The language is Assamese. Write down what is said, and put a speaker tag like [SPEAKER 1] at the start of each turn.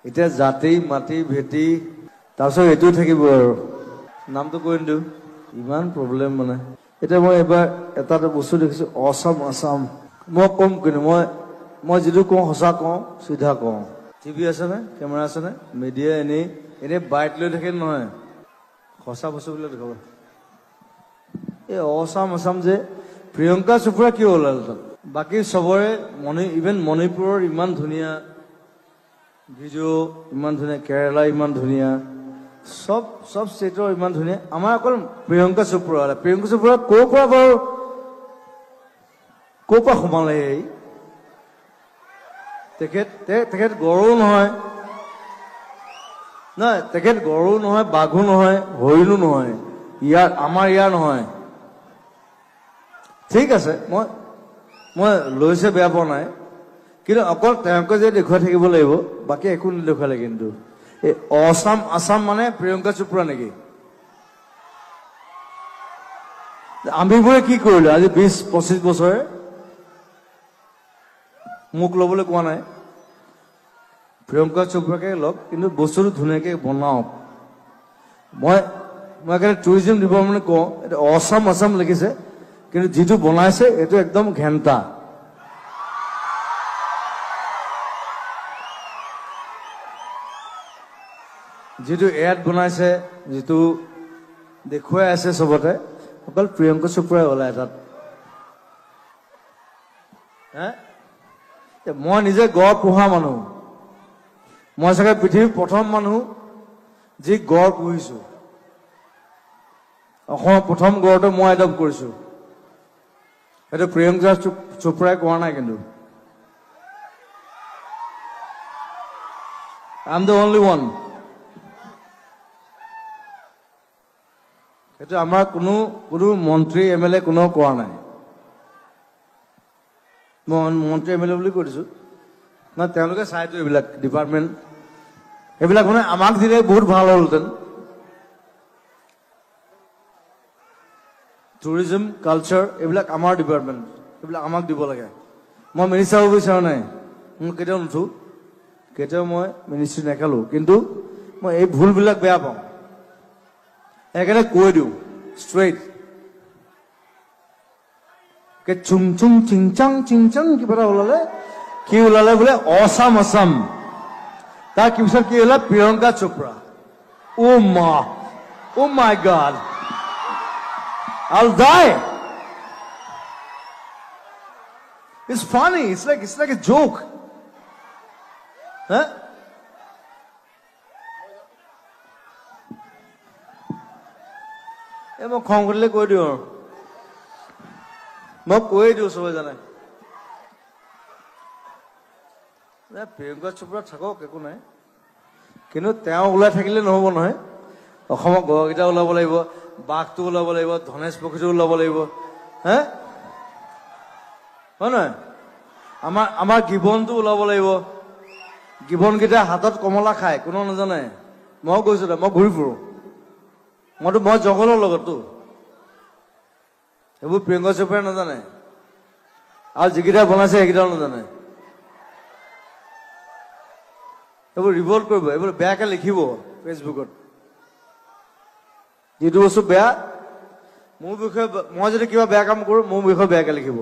[SPEAKER 1] এতিয়া জাতি মাটি ভেটি তাৰপিছত এইটো থাকিব আৰু নামটো কৈ নিদিওঁ ইমান প্ৰব্লেম মানে এতিয়া মই এবাৰ এটা বস্তু দেখিছোঁ অসম আসাম মই কম কিন্তু মই যিটো কওঁ সঁচা কওঁ চিধা কওঁ টিভি আছেনে কেমেৰা আছেনে মিডিয়া এনেই বাইট লৈ থাকে নহয় সঁচা বস্তুবিলাক দেখাব এই অসম আসাম যে প্ৰিয়ংকা চোপ্ৰা কিয় ওলাল তাত বাকী চবৰে ইভেন মণিপুৰৰ ইমান ধুনীয়া ভিডিঅ' ইমান ধুনীয়া কেৰালা ইমান ধুনীয়া সব ষ্টেটৰ ইমান ধুনীয়া আমাৰ অকল প্ৰিয়ংকা চোপ্ৰা ক'ৰ পৰা সোমালে তেখেত গড়ো নহয় নহয় তেখেত গড়ো নহয় বাঘো নহয় হৰিণো নহয় আমাৰ ইয়াৰ নহয় ঠিক আছে মই লৈছে বেয়া পোৱা নাই কিন্তু অকল তেওঁকে যে দেখুৱাই থাকিব লাগিব বাকী একো নেদেখুৱালে কিন্তু এই অসম আসাম মানে প্ৰিয়ংকা চোপ্ৰা নেকি আমিবোৰে কি কৰিলো আজি 20-25 বছৰে মোক ল'বলৈ কোৱা নাই প্ৰিয়ংকা চোপ্ৰাকে লওক কিন্তু বস্তুটো ধুনীয়াকৈ বনাওক মই কাৰণে টুৰিজিম ডিপাৰ্টমেণ্টে কওঁ এইটো অসম আসাম লিখিছে কিন্তু যিটো বনাইছে এইটো একদম ঘেণ্টা যিটো এড বনাইছে যিটো দেখুৱাই আছে চবতে অকল প্ৰিয়ংকা চোপ্ৰাই ওলাই তাত মই নিজে গড় পোহা মানুহ মই চাগে পৃথিৱীৰ প্ৰথম মানুহ যি গড় পুহিছো অসমৰ প্ৰথম গড়টো মই এডপ্ট কৰিছো সেইটো প্ৰিয়ংকা চোপ্ৰাই কোৱা নাই কিন্তু I am the only one সেইটো আমাৰ কোনো মন্ত্ৰী এমএলএ কোনেও কোৱা নাই মই মন্ত্ৰী এমএলএ বুলি কৈ দিছোঁ না তেওঁলোকে চাইতো এইবিলাক ডিপাৰ্টমেণ্ট এইবিলাক মানে আমাক দিলে বহুত ভাল হ'লহেঁতেন টুৰিজিম কালচাৰ এইবিলাক আমাৰ ডিপাৰ্টমেণ্ট এইবিলাক আমাক দিব লাগে মই মিনিষ্টাৰ হ'ব বিচৰা নাই মই কেতিয়াও নুঠোঁ কেতিয়াও মই মিনিষ্ট্ৰী নেখালোঁ কিন্তু মই এই ভুলবিলাক বেয়া পাওঁ সেইকাৰণে কৈ দিওঁ ষ্ট্ৰেইট চুং চুং চিংচাং কিবা এটা ওলালে কি ওলালে বোলে অসম আসাম তাৰ পিছত কি ওলালে প্ৰিয়ংকা চোপ্ৰা অ' মাই god I'll die. It's funny. It's like a joke. Huh? মই খং কৰিলে কৈ দিওঁ মই কৈ দিওঁ চবে জানে প্ৰিয়ংকা চোপ্ৰা থাকক একো নাই কিন্তু তেওঁ ওলাই থাকিলে নহ'ব নহয় অসমৰ গড়কেইটা ওলাব লাগিব বাঘটো ওলাব লাগিব ধনেশ পক্ষীটো ওলাব লাগিব হে হয় নহয় আমাৰ গিবনটো ওলাব লাগিব গিবনকেইটা হাতত কমলা খায় কোনো নাজানে মই গৈছো মই ঘূৰি ফুৰো মই জংঘলৰ লগততো সেইবোৰ প্ৰিয়ংকা চোপ্ৰাই নাজানে আৰু যিকেইটা বনাইছে সেইকেইটাও নাজানে এইবোৰ ৰিভল্ট কৰিব এইবোৰ বেয়াকে লিখিব ফেচবুকত যিটো বস্তু বেয়া মোৰ বিষয়ে মই যদি কিবা বেয়া কাম কৰোঁ মোৰ বিষয়ে বেয়াকে লিখিব